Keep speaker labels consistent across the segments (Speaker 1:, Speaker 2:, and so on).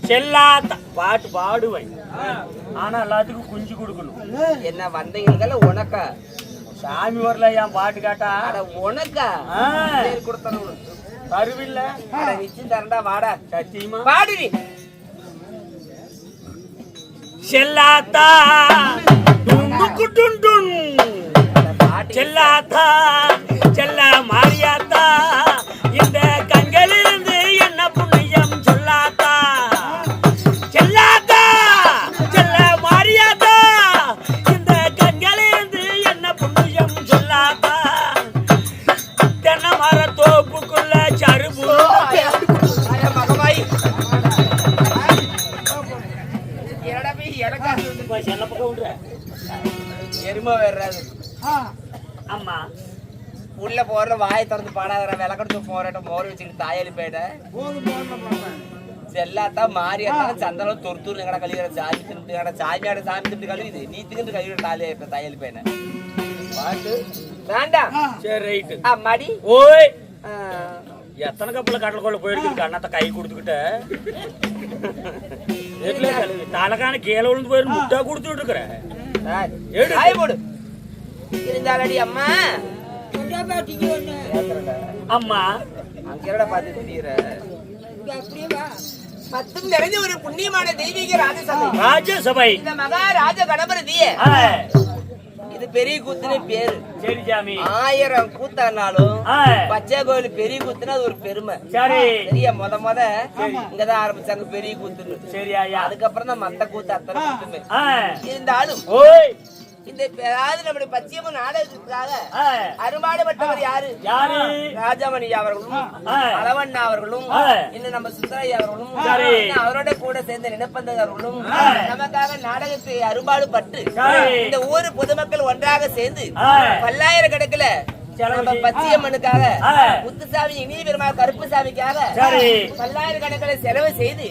Speaker 1: செல்லாத்தா பாட்டு பாடுவேன். ஆனா எல்லாத்துக்கும் குஞ்சு கொடுக்கணும்.
Speaker 2: என்ன வந்தீங்க உனக்கா?
Speaker 1: சாமி வரல என் பாட்டு கேட்டா
Speaker 2: உனக்கா கொடுத்தனும்
Speaker 1: தருவில்ல.
Speaker 2: நிச்சயம் தரண்டா வாடா.
Speaker 1: சத்தியமா
Speaker 2: பாடுவி.
Speaker 1: செல்லாத்தா செல்லாத்தா செல்ல மாரியாத்தா இந்த கண்களிலிருந்து என்ன புண்ணியம் சொல்லாத்தா. செல்லாத்தா செல்ல மாரியாத்தா இந்த கண்களிலிருந்து என்ன புண்ணியம் சொல்லாத்தா. தென்னை மர தோப்புக்குள்ள சருபு
Speaker 2: மகவாய் எருமை வேறாது.
Speaker 1: அம்மா
Speaker 2: உள்ள போற வாயை திறந்து பாடாத விளக்கடுத்து போராட்டம் மோர் வச்சுக்கிட்டு தாயாளி போயிட செல்லாத்தா மாறியாத்தான் சந்தனம் தொருத்தூர் எங்கடா கழிவுற சாமி திண்டு எங்கடா சாமியாட சாமி திண்டு கழுவுது நீ திண்டு கழிவுற தாலியா இப்ப தாயாளி போயின பாட்டு வேண்டாம்.
Speaker 1: சரி ரைட்டு.
Speaker 2: மடி
Speaker 1: ஓய் எத்தனை கப்பல கடல் கொள்ள போயிருக்கு அண்ணாத்த கை கொடுத்துக்கிட்ட தலைக்கான கீழே விழுந்து போயிரு முட்டா கொடுத்துட்டு இருக்கிறேன்.
Speaker 2: இருந்தாலடி அம்மா
Speaker 1: அம்மா
Speaker 2: அங்கட பாத்து தெரியுற மத்தும் நிறைஞ்ச ஒரு புண்ணியமான தெய்வீக
Speaker 1: ராஜசபை
Speaker 2: இந்த மகாராஜ கணபதியே. இது பெரிய கூத்துன்னு பேரு.
Speaker 1: சரி சாமி.
Speaker 2: 1000 கூத்தானாலும் பச்சை கோயில் பெரிய கூத்துனா அது ஒரு பெருமை.
Speaker 1: சரி
Speaker 2: சரியா? முத இங்கதான் ஆரம்பிச்சாங்க பெரிய கூத்துன்னு.
Speaker 1: சரியா?
Speaker 2: அதுக்கப்புறம் தான் மத்த கூத்து அத்தனை கூத்துமே இருந்தாலும் இந்த நம்முடைய பச்சையம்மன் நாடகத்துக்காக அருமாடுபட்டவர் யாரு? ராஜாமணி அவர்களும் அளவண்ணா அவர்களும் இன்னும் நம்ம சுந்தரையா அவர்களும் அவரோட கூட சேர்ந்த நினைப்பந்தர் அவர்களும் நமக்காக நாடகத்தை அரும்பாடுபட்டு இந்த ஊரு பொதுமக்கள் ஒன்றாக சேர்ந்து பல்லாயிரக்கணக்கில் பச்சையம்மனுக்காக முத்துசாமி இனிய பெருமாள் கருப்புசாமிக்காக பல்லாயிரக்கணக்கில் செலவு செய்து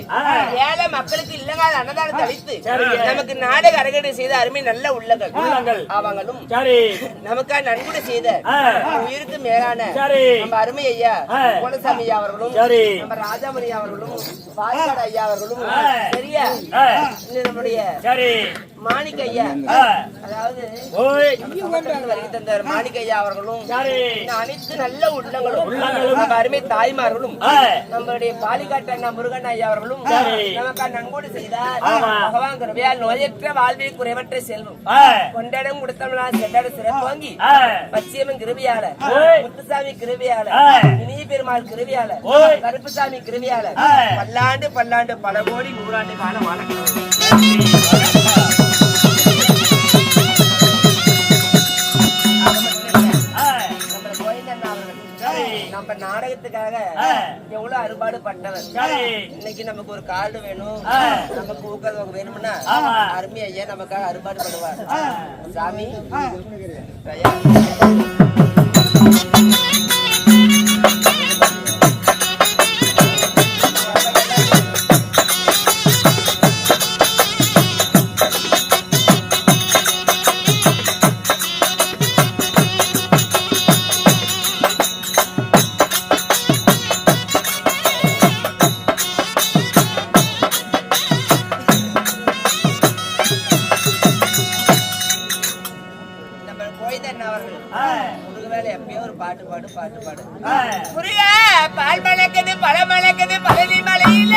Speaker 2: ஏழை மக்களுக்கு இல்லங்காத அன்னதானத்தை அளித்து நமக்கு நாடக அரங்கேற்ற செய்த அருமை நல்ல உள்ளங்கள் அவங்களும் நமக்காக நன்கொடை செய்த உயிருக்கு மேலான நம்ம அருமை ஐயா குலசாமி ஐயா அவர்களும் நம்ம ராஜாமணி அவர்களும் பாரிகாடு ஐயா அவர்களும் சரியா நம்முடைய மாணிக்க ஐயா அதாவது மாணிக்க ஐயா அவர்களும் அனைத்து நல்ல உள்ளங்களும் அருமை தாய்மார்களும் நம்மளுடைய பாலிகாட்டு அண்ணா முருகன் ஐயா அவர்களும் நமக்கு நன்கொடை செய்தார். பகவான் கிருபையால் நோயற்ற வாழ்வை குறைவற்ற செல்வம் கொண்டாடம் கொடுத்தோம்னா செல்லாட சிறப்பு வாங்கி பச்சையம்மன் கிருபையால முத்துசாமி கிருபையால இனிய பெருமாள் கிருபையால கருப்புசாமி கிருபையால பல்லாண்டு பல்லாண்டு பல கோடி 100 ஆண்டு காலம் வணக்கம். நம்ம நாடகத்துக்காக எவ்வளவு அறுபாடு பட்டவர். இன்னைக்கு நமக்கு ஒரு கார்டு வேணும், நமக்கு ஊக்கம் வேணும்னா அருமை ஐயா நமக்காக அறுபாடு பண்ணுவார். சாமி பாட்டு பாடு புரிய பால் மணக்குது பழ மணக்குது பழனி மலையில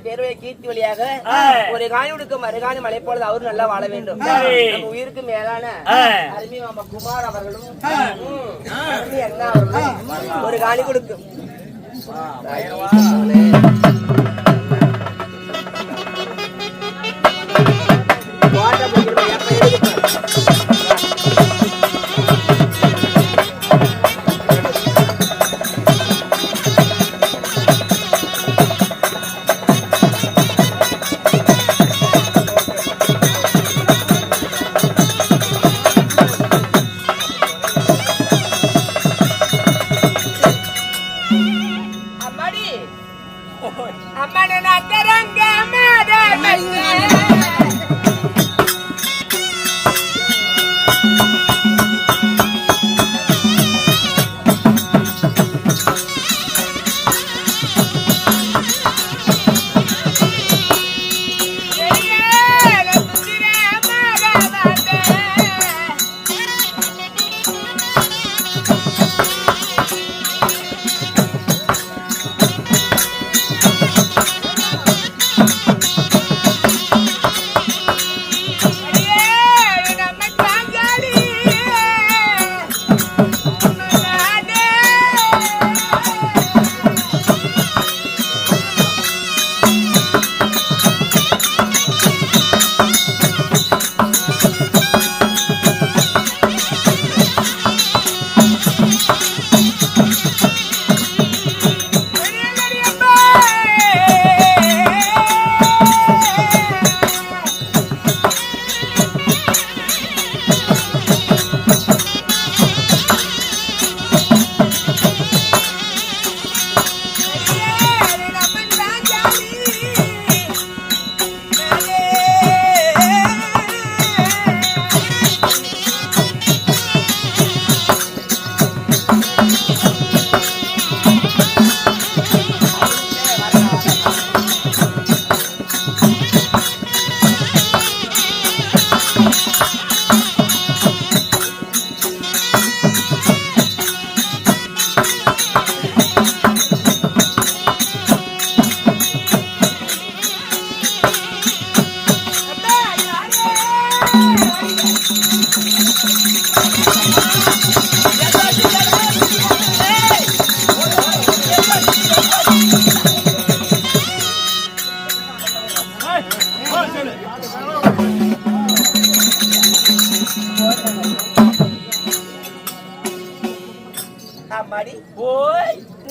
Speaker 2: தேர்வை கீர்த்தி வழியாக ஒரு காணி உடுக்கும் மறுகாணி மலை போல அவரும் நல்லா வாழ வேண்டும். நம்ம உயிருக்கு மேலான அருமை மாமா குமார் அவர்களும் அருமை அண்ணா அவர்களும் ஒரு காணி கொடுக்கும்.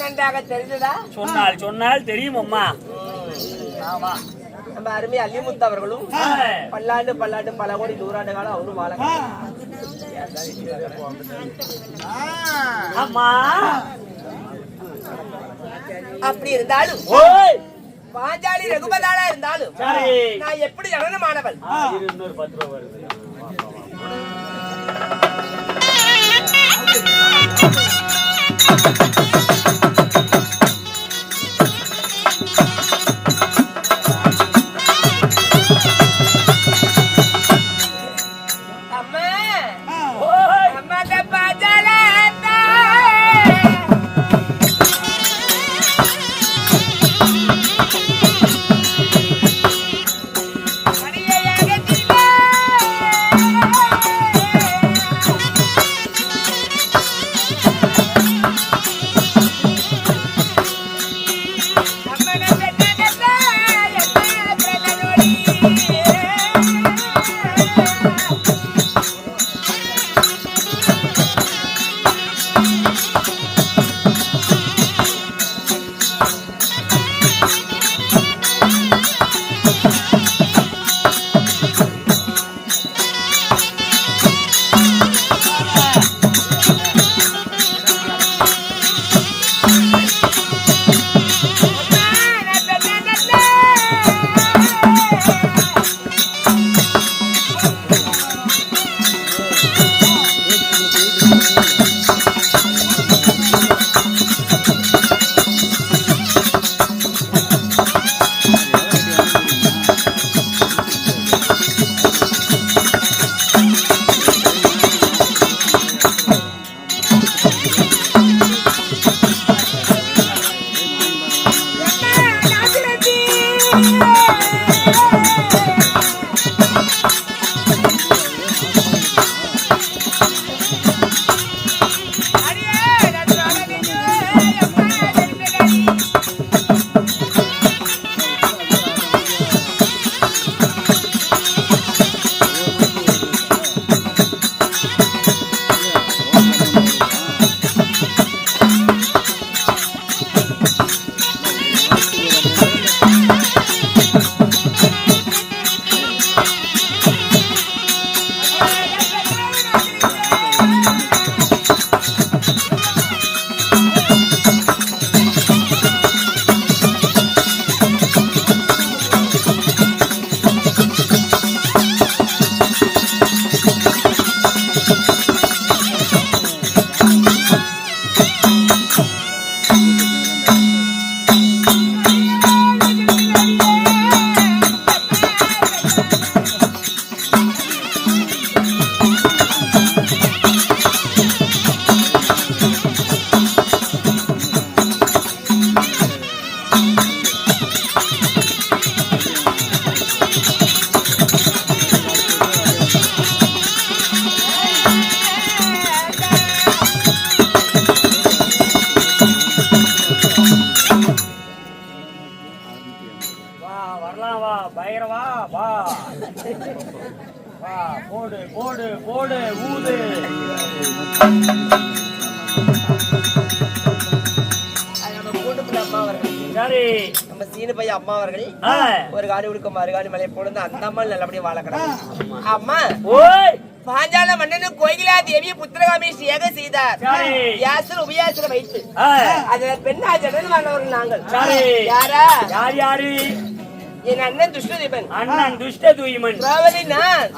Speaker 2: நன்றாக தெரிஞ்சதா?
Speaker 1: சொன்னால் தெரியும் அம்மா. ஆமா,
Speaker 2: நம்ம அருமை அல்லிமுத்து அவர்களும் பல்லாண்டு பல்லாண்டு பல கோடி நூறாண்டு காலம் அவரும் வாழ.
Speaker 1: அம்மா
Speaker 2: அப்படி இருந்தாலும் பாஞ்சாலி ரகுபதாளா இருந்தாலும் நான் எப்படி ஜனனமானவள்?
Speaker 1: இன்னொரு 10 ரூபா வருது.
Speaker 2: நம்ம சீனு பையன் அம்மா அவர்கள் ஒரு காணி உடுக்க மறுகாணி மலையை போடுந்து அந்த அம்மா நல்லபடியா வாழக்கணும். அம்மா பாஞ்சால மன்னனு கோயிலா தேவிய புத்திரகாமி ஏக செய்தார். யாசர் உபயாசர வைத்து அதுல பெண்ணா ஜடன் வாங்கினவர் நாங்கள். யாரா?
Speaker 1: யார் யாரு?
Speaker 2: என் அண்ணன் துஷ்டதீபன்.
Speaker 1: அண்ணன் துஷ்டதூய்மன்.
Speaker 2: திரௌபதி நான்.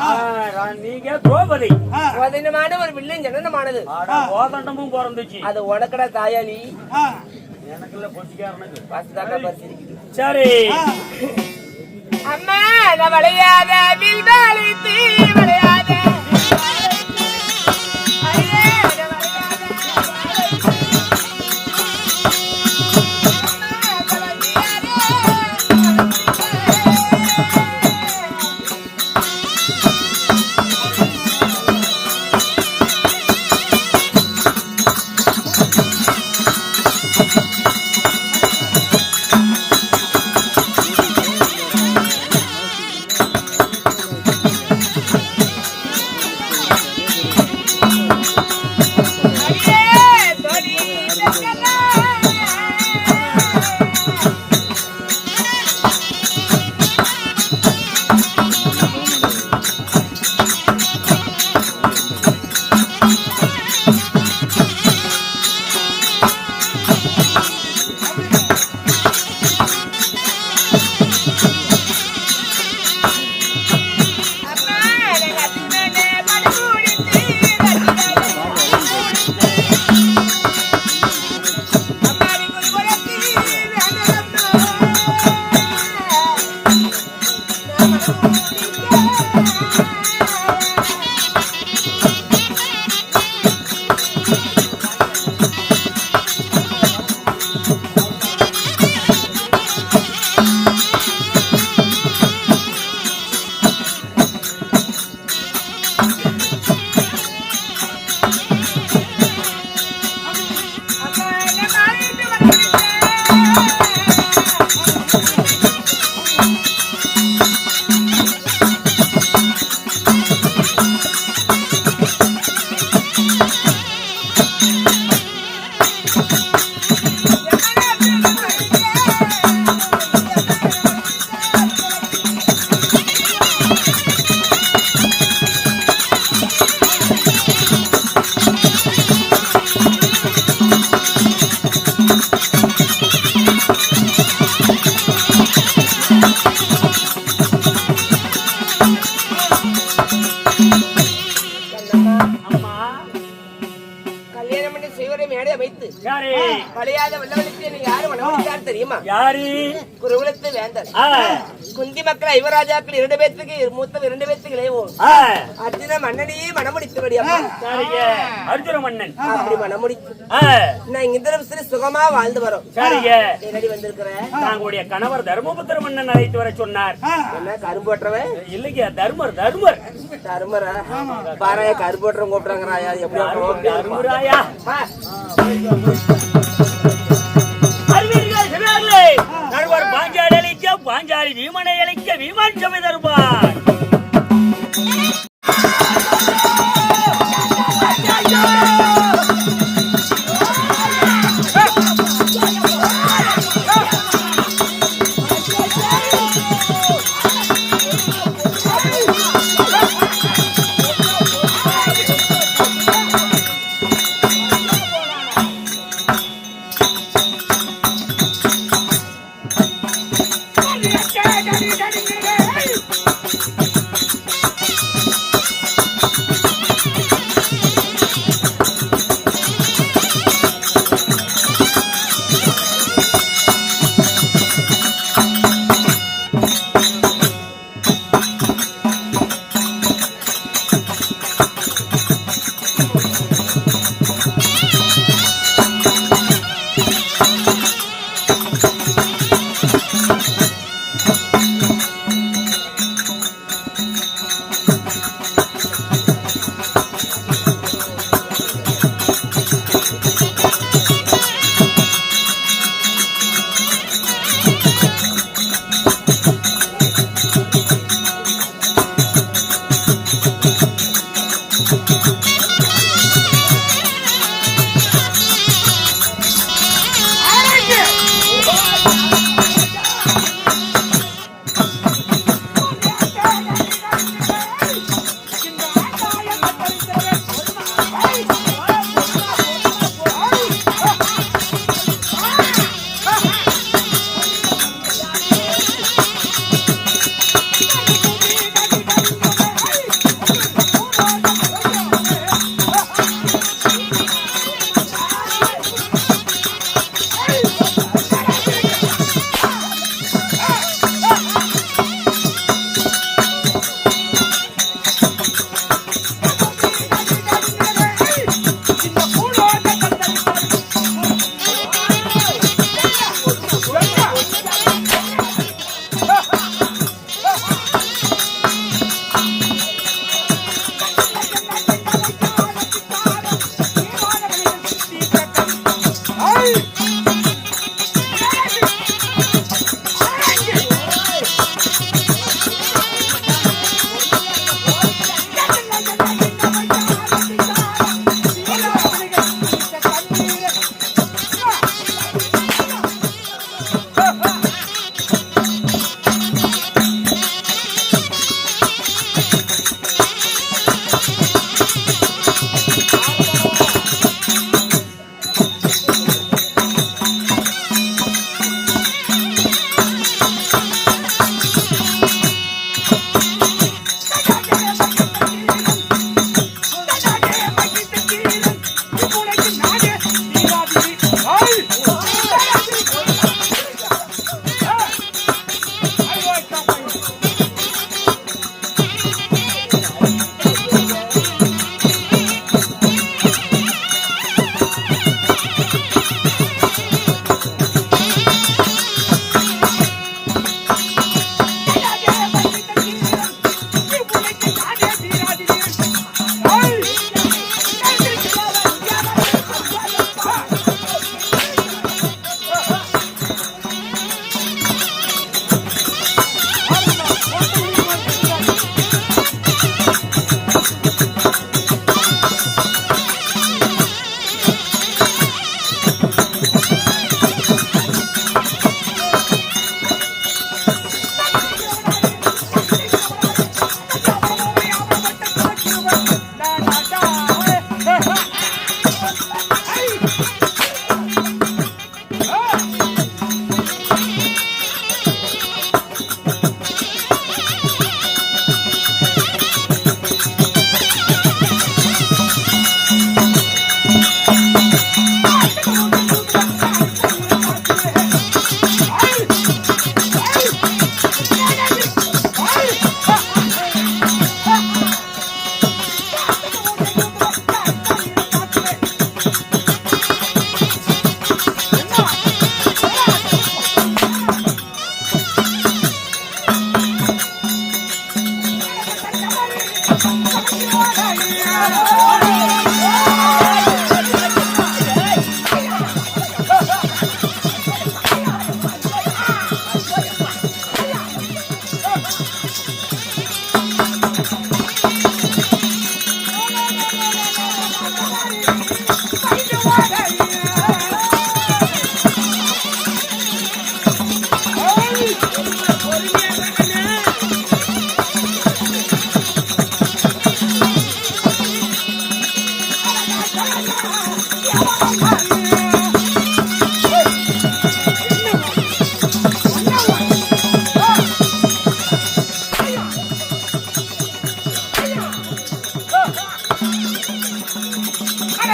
Speaker 1: நீங்க திரௌபதி.
Speaker 2: கோதண்டமான ஒரு வில்லன் ஜனனமானது.
Speaker 1: கோதண்டமும் பிறந்துச்சு.
Speaker 2: அது உனக்கடா தாயாளி.
Speaker 1: எனக்குள்ள பொட்டிக்காரனுக்கு.
Speaker 2: வாசுதாக்கா பரிசிருக்கு.
Speaker 1: சரி.
Speaker 2: அம்மா நான் விளையாத வில்வாலித்து விளையாத குந்தி மக்கள் ஐவராஜாக்கள் 2 பேத்துக்கு மூத்த 2 பேத்துக்கு இளையவோம் அர்ஜுன மன்னனையே மனமுடித்தபடி
Speaker 1: அர்ஜுன மன்னன்
Speaker 2: அப்படி மனமுடித்து நான் இந்திரபுத்திர சுகமா வாழ்ந்து வரோம். என்னடி வந்திருக்கிறேன்?
Speaker 1: நாங்களுடைய கணவர் தர்மபுத்திர மன்னன் அழைத்து வர சொன்னார்.
Speaker 2: என்ன கரும்போற்றவன்?
Speaker 1: இல்லையா தர்மர் தர்மர்
Speaker 2: தர்மரா? பாராய கரும்போற்றம் கூப்பிடுறாங்கறாயா? எப்படி
Speaker 1: தர்மராயா? நடுவர் பாஞ்சாலி அழைக்க பாஞ்சாலி வீமனை அழைக்க வீமான் சபை தருவார். Hey!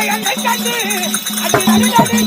Speaker 3: என்னை கண்டு அது நடு